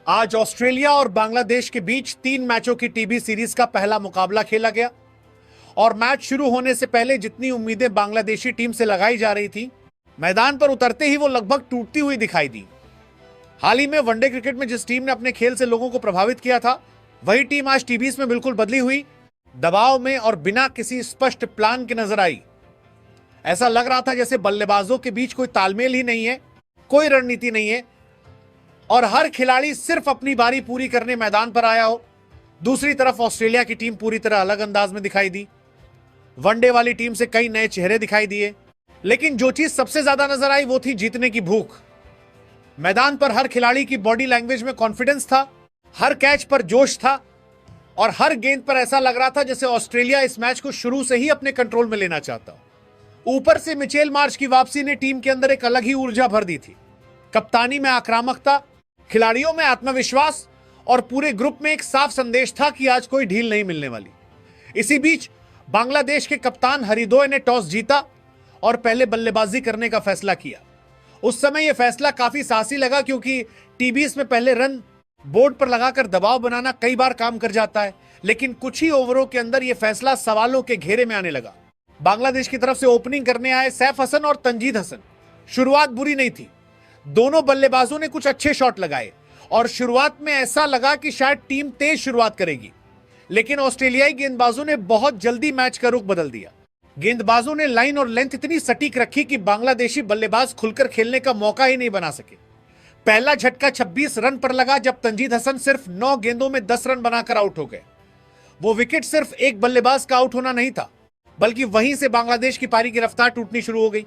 आज ऑस्ट्रेलिया और बांग्लादेश के बीच 3 मैचों की टीबी सीरीज का पहला मुकाबला खेला गया और मैच शुरू होने से पहले जितनी उम्मीदें बांग्लादेशी टीम से लगाई जा रही थी, मैदान पर उतरते ही वो लगभग टूटती हुई दिखाई दी। हाल ही में वनडे क्रिकेट में जिस टीम ने अपने खेल से लोगों को प्रभावित किया था, वही टीम आज टीबीज में बिल्कुल बदली हुई, दबाव में और बिना किसी स्पष्ट प्लान के नजर आई। ऐसा लग रहा था जैसे बल्लेबाजों के बीच कोई तालमेल ही नहीं है, कोई रणनीति नहीं है और हर खिलाड़ी सिर्फ अपनी बारी पूरी करने मैदान पर आया हो। दूसरी तरफ ऑस्ट्रेलिया की टीम पूरी तरह अलग अंदाज में दिखाई दी। वनडे वाली टीम से कई नए चेहरे दिखाई दिए, लेकिन जो चीज सबसे ज्यादा नजर आई वो थी जीतने की भूख। मैदान पर हर खिलाड़ी की बॉडी लैंग्वेज में कॉन्फिडेंस था, हर कैच पर जोश था और हर गेंद पर ऐसा लग रहा था जैसे ऑस्ट्रेलिया इस मैच को शुरू से ही अपने कंट्रोल में लेना चाहता हो। ऊपर से मिचेल मार्श की वापसी ने टीम के अंदर एक अलग ही ऊर्जा भर दी थी। कप्तानी में आक्रामकता, खिलाड़ियों में आत्मविश्वास और पूरे ग्रुप में एक साफ संदेश था कि आज कोई ढील नहीं मिलने वाली। इसी बीच बांग्लादेश के कप्तान हरिदोय ने टॉस जीता और पहले बल्लेबाजी करने का फैसला किया। उस समय यह फैसला काफी साहसी लगा, क्योंकि टीबीएस में पहले रन बोर्ड पर लगाकर दबाव बनाना कई बार काम कर जाता है, लेकिन कुछ ही ओवरों के अंदर यह फैसला सवालों के घेरे में आने लगा। बांग्लादेश की तरफ से ओपनिंग करने आए सैफ हसन और तंजीद हसन। शुरुआत बुरी नहीं थी, दोनों बल्लेबाजों ने कुछ अच्छे शॉट लगाए और शुरुआत में ऐसा लगा कि शायद टीम तेज शुरुआत करेगी, लेकिन ऑस्ट्रेलियाई गेंदबाजों ने बहुत जल्दी मैच का रुख बदल दिया। गेंदबाजों ने लाइन और लेंथ इतनी सटीक रखी कि बांग्लादेशी बल्लेबाज खुलकर खेलने का मौका ही नहीं बना सके। पहला झटका 26 रन पर लगा जब तंजीद हसन सिर्फ 9 गेंदों में 10 रन बनाकर आउट हो गए। वो विकेट सिर्फ एक बल्लेबाज का आउट होना नहीं था, बल्कि वहीं से बांग्लादेश की पारी की रफ्तार टूटनी शुरू हो गई।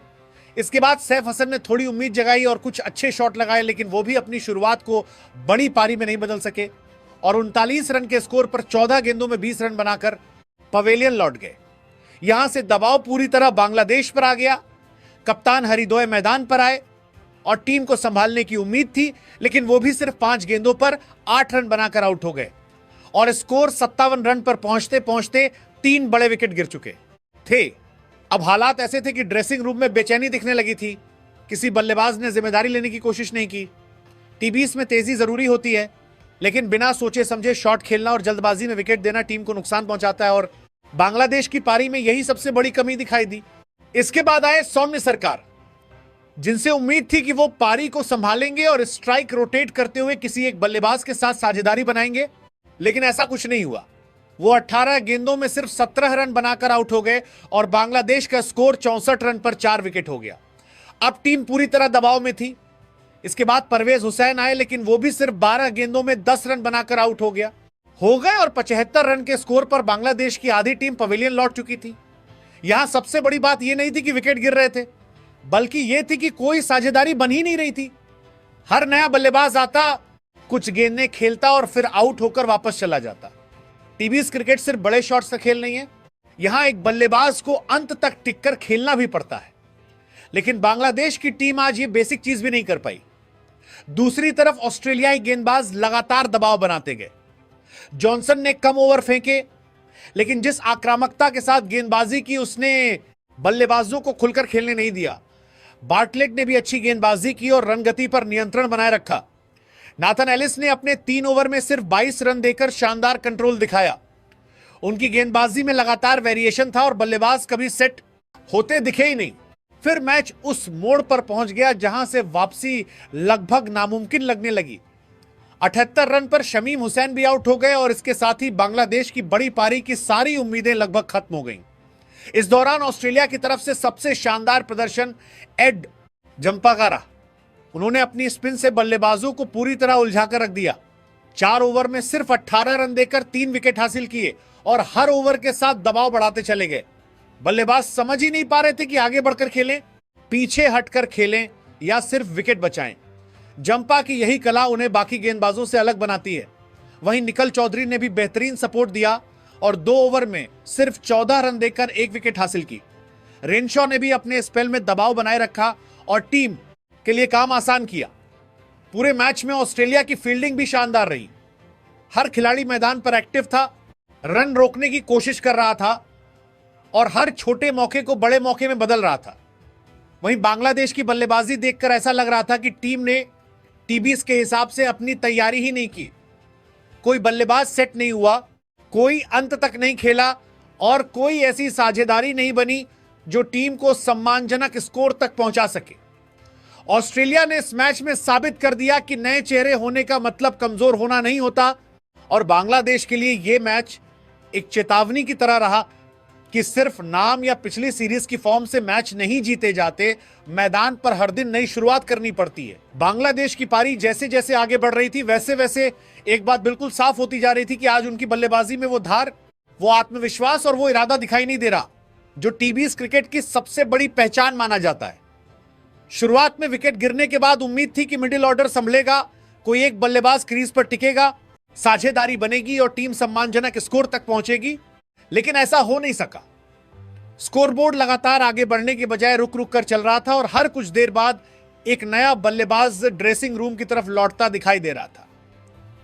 इसके बाद सैफ हसन ने थोड़ी उम्मीद जगाई और कुछ अच्छे शॉट लगाए, लेकिन वो भी अपनी शुरुआत को बड़ी पारी में नहीं बदल सके और 39 रन के स्कोर पर 14 गेंदों में 20 रन बनाकर पवेलियन लौट गए। यहां से दबाव पूरी तरह बांग्लादेश पर आ गया। कप्तान हरिदोय मैदान पर आए और टीम को संभालने की उम्मीद थी, लेकिन वो भी सिर्फ 5 गेंदों पर 8 रन बनाकर आउट हो गए और स्कोर 57 रन पर पहुंचते पहुंचते 3 बड़े विकेट गिर चुके थे। अब हालात ऐसे थे कि ड्रेसिंग रूम में बेचैनी दिखने लगी थी। किसी बल्लेबाज ने जिम्मेदारी लेने की कोशिश नहीं की। टीबीएस में तेजी जरूरी होती है, लेकिन बिना सोचे समझे शॉट खेलना और जल्दबाजी में विकेट देना टीम को नुकसान पहुंचाता है और बांग्लादेश की पारी में यही सबसे बड़ी कमी दिखाई दी। इसके बाद आए सौम्य सरकार, जिनसे उम्मीद थी कि वो पारी को संभालेंगे और स्ट्राइक रोटेट करते हुए किसी एक बल्लेबाज के साथ साझेदारी बनाएंगे, लेकिन ऐसा कुछ नहीं हुआ। वो 18 गेंदों में सिर्फ 17 रन बनाकर आउट हो गए और बांग्लादेश का स्कोर 64 रन पर 4 विकेट हो गया। अब टीम पूरी तरह दबाव में थी। इसके बाद परवेज हुसैन आए, लेकिन वो भी सिर्फ 12 गेंदों में 10 रन बनाकर आउट हो गए और 75 रन के स्कोर पर बांग्लादेश की आधी टीम पवेलियन लौट चुकी थी। यहां सबसे बड़ी बात यह नहीं थी कि विकेट गिर रहे थे, बल्कि यह थी कि कोई साझेदारी बन ही नहीं रही थी। हर नया बल्लेबाज आता, कुछ गेंदें खेलता और फिर आउट होकर वापस चला जाता। टीबीएस क्रिकेट सिर्फ बड़े शॉट्स का खेल नहीं है, यहां एक बल्लेबाज को अंत तक टिककर खेलना भी पड़ता है। लेकिन बांग्लादेश की टीम आज ये बेसिक चीज भी नहीं कर पाई। दूसरी तरफ ऑस्ट्रेलियाई गेंदबाज लगातार दबाव बनाते गए। जॉनसन ने कम ओवर फेंके, लेकिन जिस आक्रामकता के साथ गेंदबाजी की उसने बल्लेबाजों को खुलकर खेलने नहीं दिया। बार्टलेट ने भी अच्छी गेंदबाजी की और रन गति पर नियंत्रण बनाए रखा। नाथन एलिस ने अपने 3 ओवर में सिर्फ 22 रन देकर शानदार कंट्रोल दिखाया। उनकी गेंदबाजी में लगातार वेरिएशन था और बल्लेबाज कभी सेट होते दिखे ही नहीं। फिर मैच उस मोड़ पर पहुंच गया जहां से वापसी लगभग नामुमकिन लगने लगी। 78 रन पर शमीम हुसैन भी आउट हो गए और इसके साथ ही बांग्लादेश की बड़ी पारी की सारी उम्मीदें लगभग खत्म हो गईं। इस दौरान ऑस्ट्रेलिया की तरफ से सबसे शानदार प्रदर्शन एड जंपा का रहा। उन्होंने अपनी स्पिन से बल्लेबाजों को पूरी तरह उलझाकर रख दिया। 4 ओवर में सिर्फ 18 रन देकर 3 विकेट हासिल किए और हर ओवर के साथ दबाव बढ़ाते चले गए। बल्लेबाज समझ ही नहीं पा रहे थे कि आगे बढ़कर खेलें, पीछे हटकर खेलें या सिर्फ विकेट बचाएं। जंपा की यही कला उन्हें बाकी गेंदबाजों से अलग बनाती है। वहीं निकल चौधरी ने भी बेहतरीन सपोर्ट दिया और 2 ओवर में सिर्फ 14 रन देकर 1 विकेट हासिल की। रेनशॉ ने भी अपने स्पेल में दबाव बनाए रखा और टीम के लिए काम आसान किया। पूरे मैच में ऑस्ट्रेलिया की फील्डिंग भी शानदार रही। हर खिलाड़ी मैदान पर एक्टिव था, रन रोकने की कोशिश कर रहा था और हर छोटे मौके को बड़े मौके में बदल रहा था। वहीं बांग्लादेश की बल्लेबाजी देखकर ऐसा लग रहा था कि टीम ने टीबीज के हिसाब से अपनी तैयारी ही नहीं की, कोई बल्लेबाज सेट नहीं हुआ, कोई अंत तक नहीं खेला और कोई ऐसी साझेदारी नहीं बनी जो टीम को सम्मानजनक स्कोर तक पहुंचा सके। ऑस्ट्रेलिया ने इस मैच में साबित कर दिया कि नए चेहरे होने का मतलब कमजोर होना नहीं होता और बांग्लादेश के लिए यह मैच एक चेतावनी की तरह रहा कि सिर्फ नाम या पिछली सीरीज की फॉर्म से मैच नहीं जीते जाते, मैदान पर हर दिन नई शुरुआत करनी पड़ती है। बांग्लादेश की पारी जैसे जैसे आगे बढ़ रही थी वैसे वैसे एक बात बिल्कुल साफ होती जा रही थी कि आज उनकी बल्लेबाजी में वो धार, वो आत्मविश्वास और वो इरादा दिखाई नहीं दे रहा जो टीबीज क्रिकेट की सबसे बड़ी पहचान माना जाता है। शुरुआत में विकेट गिरने के बाद उम्मीद थी कि मिडिल ऑर्डर संभलेगा, कोई एक बल्लेबाज क्रीज पर टिकेगा, साझेदारी बनेगी और टीम सम्मानजनक स्कोर तक पहुंचेगी, लेकिन ऐसा हो नहीं सका। स्कोरबोर्ड लगातार आगे बढ़ने के बजाय रुक रुक कर चल रहा था और हर कुछ देर बाद एक नया बल्लेबाज ड्रेसिंग रूम की तरफ लौटता दिखाई दे रहा था।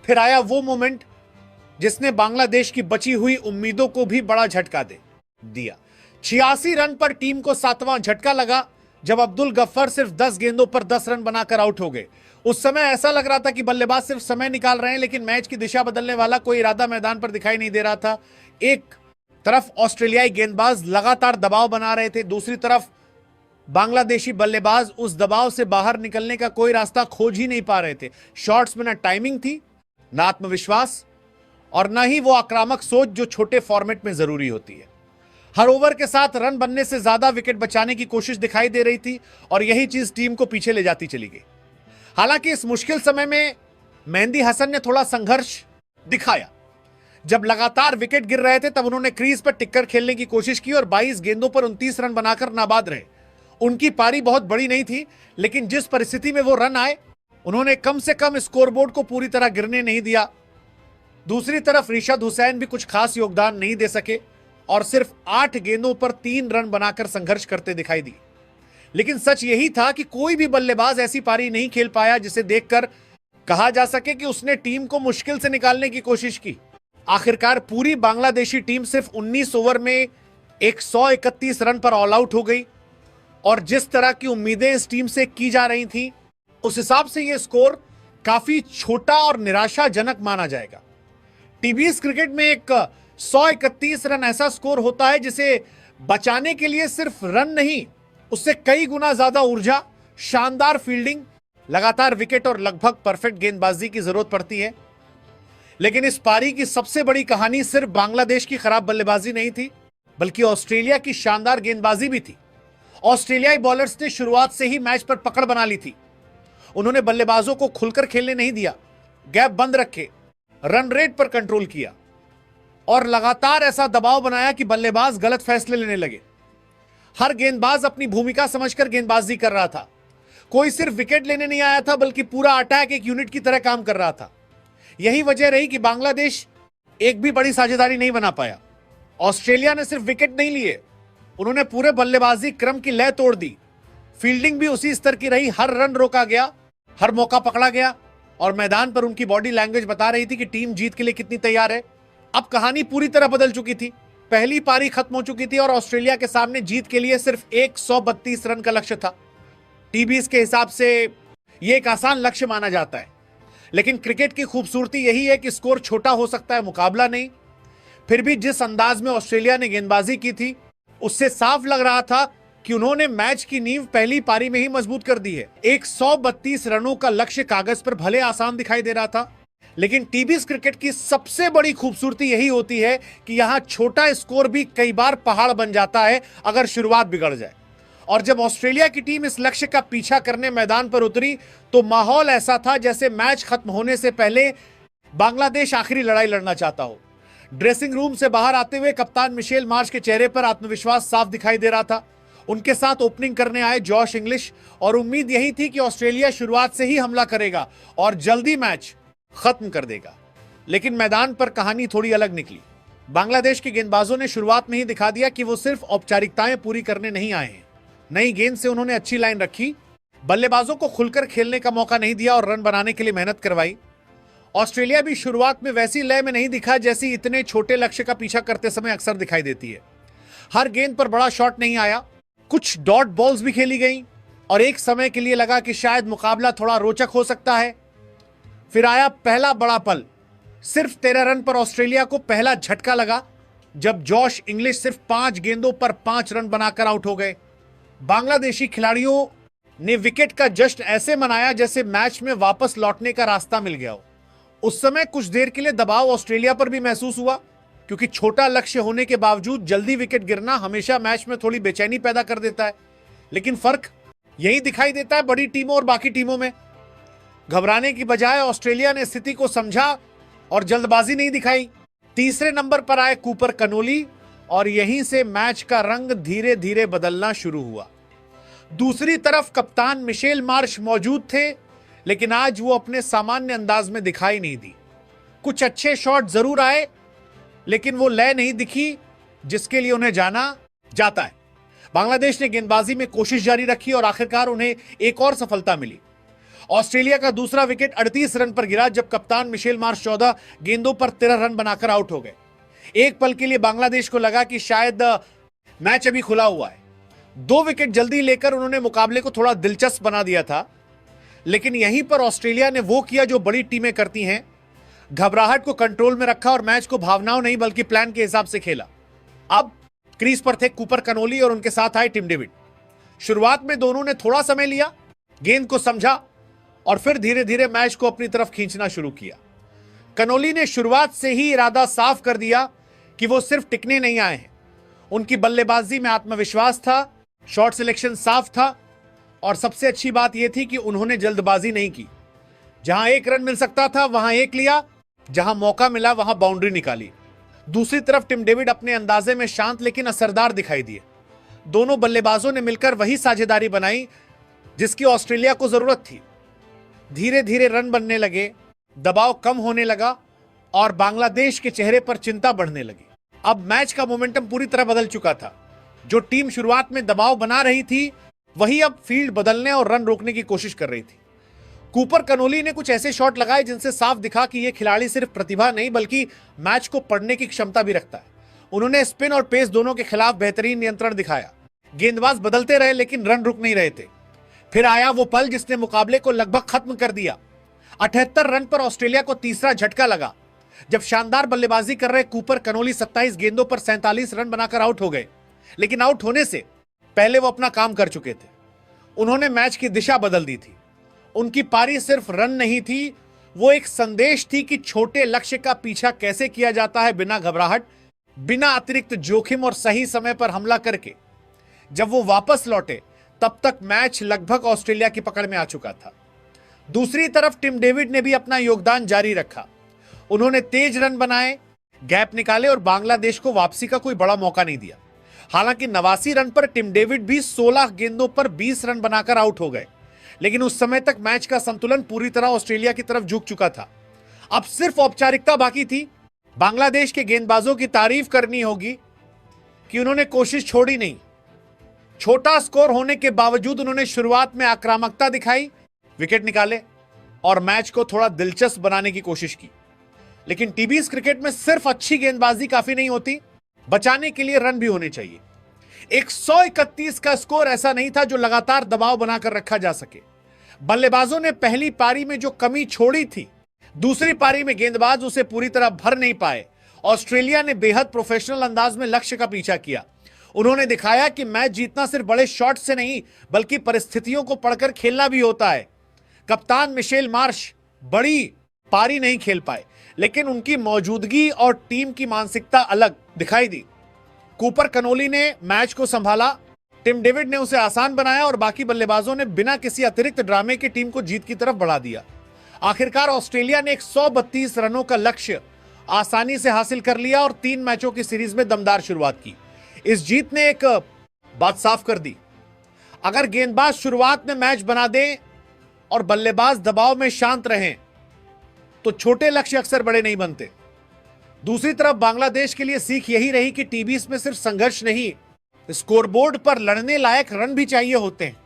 फिर आया वो मोमेंट जिसने बांग्लादेश की बची हुई उम्मीदों को भी बड़ा झटका दे दिया। 86 रन पर टीम को 7वां झटका लगा जब अब्दुल गफ्फार सिर्फ 10 गेंदों पर 10 रन बनाकर आउट हो गए। उस समय ऐसा लग रहा था कि बल्लेबाज सिर्फ समय निकाल रहे हैं, लेकिन मैच की दिशा बदलने वाला कोई इरादा मैदान पर दिखाई नहीं दे रहा था। एक तरफ ऑस्ट्रेलियाई गेंदबाज लगातार दबाव बना रहे थे, दूसरी तरफ बांग्लादेशी बल्लेबाज उस दबाव से बाहर निकलने का कोई रास्ता खोज ही नहीं पा रहे थे। शॉट्स में ना टाइमिंग थी, ना आत्मविश्वास और ना ही वो आक्रामक सोच जो छोटे फॉर्मेट में जरूरी होती है। हर ओवर के साथ रन बनने से ज्यादा विकेट बचाने की कोशिश दिखाई दे रही थी और यही चीज टीम को पीछे ले जाती चली गई। हालांकि इस मुश्किल समय में मेहंदी हसन ने थोड़ा संघर्ष दिखाया। जब लगातार विकेट गिर रहे थे तब उन्होंने क्रीज पर टिककर खेलने की कोशिश की और 22 गेंदों पर 29 रन बनाकर नाबाद रहे। उनकी पारी बहुत बड़ी नहीं थी, लेकिन जिस परिस्थिति में वो रन आए उन्होंने कम से कम स्कोरबोर्ड को पूरी तरह गिरने नहीं दिया। दूसरी तरफ रिशद हुसैन भी कुछ खास योगदान नहीं दे सके और सिर्फ 8 गेंदों पर 3 रन बनाकर संघर्ष करते दिखाई दिए। लेकिन सच यही था कि कोई भी बल्लेबाज ऐसी पारी नहीं खेल पाया जिसे देखकर कहा जा सके कि उसने टीम को मुश्किल से निकालने की कोशिश की। आखिरकार पूरी बांग्लादेशी टीम सिर्फ 19 ओवर में 131 रन पर ऑल आउट हो गई और जिस तरह की उम्मीदें इस टीम से की जा रही थी उस हिसाब से यह स्कोर काफी छोटा और निराशाजनक माना जाएगा। टीबीएस क्रिकेट में एक 131 रन ऐसा स्कोर होता है जिसे बचाने के लिए सिर्फ रन नहीं, उससे कई गुना ज्यादा ऊर्जा, शानदार फील्डिंग, लगातार विकेट और लगभग परफेक्ट गेंदबाजी की जरूरत पड़ती है। लेकिन इस पारी की सबसे बड़ी कहानी सिर्फ बांग्लादेश की खराब बल्लेबाजी नहीं थी, बल्कि ऑस्ट्रेलिया की शानदार गेंदबाजी भी थी। ऑस्ट्रेलियाई बॉलर्स ने शुरुआत से ही मैच पर पकड़ बना ली थी। उन्होंने बल्लेबाजों को खुलकर खेलने नहीं दिया, गैप बंद रखे, रन रेट पर कंट्रोल किया और लगातार ऐसा दबाव बनाया कि बल्लेबाज गलत फैसले लेने लगे। हर गेंदबाज अपनी भूमिका समझकर गेंदबाजी कर रहा था। कोई सिर्फ विकेट लेने नहीं आया था, बल्कि पूरा अटैक एक यूनिट की तरह काम कर रहा था। यही वजह रही कि बांग्लादेश एक भी बड़ी साझेदारी नहीं बना पाया। ऑस्ट्रेलिया ने सिर्फ विकेट नहीं लिए, उन्होंने पूरे बल्लेबाजी क्रम की लय तोड़ दी। फील्डिंग भी उसी स्तर की रही, हर रन रोका गया, हर मौका पकड़ा गया और मैदान पर उनकी बॉडी लैंग्वेज बता रही थी कि टीम जीत के लिए कितनी तैयार है। अब कहानी पूरी तरह बदल चुकी थी। पहली पारी खत्म हो चुकी थी और ऑस्ट्रेलिया के सामने जीत के लिए सिर्फ 132 रन का लक्ष्य था। टीबीएस के हिसाब से यह एक आसान लक्ष्य माना जाता है, लेकिन क्रिकेट की खूबसूरती यही है कि स्कोर छोटा हो सकता है, मुकाबला नहीं। फिर भी जिस अंदाज में ऑस्ट्रेलिया ने गेंदबाजी की थी उससे साफ लग रहा था कि उन्होंने मैच की नींव पहली पारी में ही मजबूत कर दी है। 132 रनों का लक्ष्य कागज पर भले आसान दिखाई दे रहा था, लेकिन टीबीएस क्रिकेट की सबसे बड़ी खूबसूरती यही होती है कि यहां छोटा स्कोर भी कई बार पहाड़ बन जाता है अगर शुरुआत बिगड़ जाए। और जब ऑस्ट्रेलिया की टीम इस लक्ष्य का पीछा करने मैदान पर उतरी तो माहौल ऐसा था जैसे मैच खत्म होने से पहले बांग्लादेश आखिरी लड़ाई लड़ना चाहता हो। ड्रेसिंग रूम से बाहर आते हुए कप्तान मिशेल मार्श के चेहरे पर आत्मविश्वास साफ दिखाई दे रहा था। उनके साथ ओपनिंग करने आए जॉश इंग्लिश और उम्मीद यही थी कि ऑस्ट्रेलिया शुरुआत से ही हमला करेगा और जल्दी मैच खत्म कर देगा। लेकिन मैदान पर कहानी थोड़ी अलग निकली। बांग्लादेश के गेंदबाजों ने शुरुआत में ही दिखा दिया कि वो सिर्फ औपचारिकताएं पूरी करने नहीं आए हैं। नई गेंद से उन्होंने अच्छी लाइन रखी, बल्लेबाजों को खुलकर खेलने का मौका नहीं दिया और रन बनाने के लिए मेहनत करवाई। ऑस्ट्रेलिया भी शुरुआत में वैसी लय में नहीं दिखा जैसी इतने छोटे लक्ष्य का पीछा करते समय अक्सर दिखाई देती है। हर गेंद पर बड़ा शॉट नहीं आया, कुछ डॉट बॉल्स भी खेली गई, और एक समय के लिए लगा कि शायद मुकाबला थोड़ा रोचक हो सकता है। फिर आया पहला बड़ा पल। सिर्फ 13 रन पर ऑस्ट्रेलिया को पहला झटका लगा जब जॉश इंग्लिश सिर्फ 5 गेंदों पर 5 रन बनाकर आउट हो गए। बांग्लादेशी खिलाड़ियों ने विकेट का जश्न ऐसे मनाया जैसे मैच में वापस लौटने का रास्ता मिल गया हो। उस समय कुछ देर के लिए दबाव ऑस्ट्रेलिया पर भी महसूस हुआ, क्योंकि छोटा लक्ष्य होने के बावजूद जल्दी विकेट गिरना हमेशा मैच में थोड़ी बेचैनी पैदा कर देता है। लेकिन फर्क यही दिखाई देता है बड़ी टीमों और बाकी टीमों में। घबराने की बजाय ऑस्ट्रेलिया ने स्थिति को समझा और जल्दबाजी नहीं दिखाई। तीसरे नंबर पर आए कूपर कनोली और यहीं से मैच का रंग धीरे धीरे बदलना शुरू हुआ। दूसरी तरफ कप्तान मिशेल मार्श मौजूद थे, लेकिन आज वो अपने सामान्य अंदाज में दिखाई नहीं दी। कुछ अच्छे शॉट जरूर आए, लेकिन वो लय नहीं दिखी जिसके लिए उन्हें जाना जाता है। बांग्लादेश ने गेंदबाजी में कोशिश जारी रखी और आखिरकार उन्हें एक और सफलता मिली। ऑस्ट्रेलिया का दूसरा विकेट 38 रन पर गिरा जब कप्तान मिशेल मार्श 14 गेंदों पर 13 रन बनाकर आउट हो गए। एक पल के लिए बांग्लादेश को लगा कि शायद मैच अभी खुला हुआ है। 2 विकेट जल्दी लेकर उन्होंने मुकाबले को थोड़ा दिलचस्प बना दिया था, लेकिन यहीं पर ऑस्ट्रेलिया ने वो किया जो बड़ी टीमें करती हैं, घबराहट को कंट्रोल में रखा और मैच को भावनाओं नहीं बल्कि प्लान के हिसाब से खेला। अब क्रीज पर थे कूपर कनोली और उनके साथ आए टिम डेविड। शुरुआत में दोनों ने थोड़ा समय लिया, गेंद को समझा और फिर धीरे धीरे मैच को अपनी तरफ खींचना शुरू किया। कनोली ने शुरुआत से ही इरादा साफ कर दिया कि वो सिर्फ टिकने नहीं आए हैं। उनकी बल्लेबाजी में आत्मविश्वास था, शॉट सिलेक्शन साफ था और सबसे अच्छी बात यह थी कि उन्होंने जल्दबाजी नहीं की। जहां 1 रन मिल सकता था वहां 1 लिया, जहां मौका मिला वहां बाउंड्री निकाली। दूसरी तरफ टिम डेविड अपने अंदाजे में शांत लेकिन असरदार दिखाई दिए। दोनों बल्लेबाजों ने मिलकर वही साझेदारी बनाई जिसकी ऑस्ट्रेलिया को जरूरत थी। धीरे धीरे रन बनने लगे, दबाव कम होने लगा और बांग्लादेश के चेहरे पर चिंता बढ़ने लगी। अब मैच का मोमेंटम पूरी तरह बदल चुका था। जो टीम शुरुआत में दबाव बना रही थी, वही अब फील्ड बदलने और रन रोकने की कोशिश कर रही थी। कूपर कनोली ने कुछ ऐसे शॉट लगाए जिनसे साफ दिखा कि यह खिलाड़ी सिर्फ प्रतिभा नहीं बल्कि मैच को पढ़ने की क्षमता भी रखता है। उन्होंने स्पिन और पेस दोनों के खिलाफ बेहतरीन नियंत्रण दिखाया। गेंदबाज बदलते रहे लेकिन रन रुक नहीं रहे थे। फिर आया वो पल जिसने मुकाबले को लगभग खत्म कर दिया। 78 रन पर ऑस्ट्रेलिया को तीसरा झटका लगा जब शानदार बल्लेबाजी कर रहे कूपर कनोली 27 गेंदों पर 47 रन बनाकर आउट हो गए। लेकिन आउट होने से पहले वो अपना काम कर चुके थे। उन्होंने मैच की दिशा बदल दी थी। उनकी पारी सिर्फ रन नहीं थी, वो एक संदेश थी कि छोटे लक्ष्य का पीछा कैसे किया जाता है बिना घबराहट, बिना अतिरिक्त जोखिम और सही समय पर हमला करके। जब वो वापस लौटे तब तक मैच लगभग ऑस्ट्रेलिया की पकड़ में आ चुका था। दूसरी तरफ टिम डेविड ने भी अपना योगदान जारी रखा। उन्होंने तेज रन बनाए, गैप निकाले और बांग्लादेश को वापसी का कोई बड़ा मौका नहीं दिया। हालांकि 89 रन पर टिम डेविड भी 16 गेंदों पर 20 रन बनाकर आउट हो गए, लेकिन उस समय तक मैच का संतुलन पूरी तरह ऑस्ट्रेलिया की तरफ झुक चुका था। अब सिर्फ औपचारिकता बाकी थी। बांग्लादेश के गेंदबाजों की तारीफ करनी होगी कि उन्होंने कोशिश छोड़ी नहीं। छोटा स्कोर होने के बावजूद उन्होंने शुरुआत में आक्रामकता दिखाई, विकेट निकाले और मैच को थोड़ा दिलचस्प बनाने की कोशिश की। लेकिन टीबीएस क्रिकेट में सिर्फ अच्छी गेंदबाजी काफी नहीं होती, बचाने के लिए रन भी होने चाहिए। 131 का स्कोर ऐसा नहीं था जो लगातार दबाव बनाकर रखा जा सके। बल्लेबाजों ने पहली पारी में जो कमी छोड़ी थी, दूसरी पारी में गेंदबाज उसे पूरी तरह भर नहीं पाए। ऑस्ट्रेलिया ने बेहद प्रोफेशनल अंदाज में लक्ष्य का पीछा किया। उन्होंने दिखाया कि मैच जीतना सिर्फ बड़े शॉट से नहीं बल्कि परिस्थितियों को पढ़कर खेलना भी होता है। कप्तान मिशेल मार्श बड़ी पारी नहीं खेल पाए, लेकिन उनकी मौजूदगी और टीम की मानसिकता अलग दिखाई दी। कूपर कनोली ने मैच को संभाला, टिम डेविड ने उसे आसान बनाया और बाकी बल्लेबाजों ने बिना किसी अतिरिक्त ड्रामे की टीम को जीत की तरफ बढ़ा दिया। आखिरकार ऑस्ट्रेलिया ने 132 रनों का लक्ष्य आसानी से हासिल कर लिया और 3 मैचों की सीरीज में दमदार शुरुआत की। इस जीत ने एक बात साफ कर दी, अगर गेंदबाज शुरुआत में मैच बना दें और बल्लेबाज दबाव में शांत रहें तो छोटे लक्ष्य अक्सर बड़े नहीं बनते। दूसरी तरफ बांग्लादेश के लिए सीख यही रही कि टीबीएस में सिर्फ संघर्ष नहीं, स्कोरबोर्ड पर लड़ने लायक रन भी चाहिए होते हैं।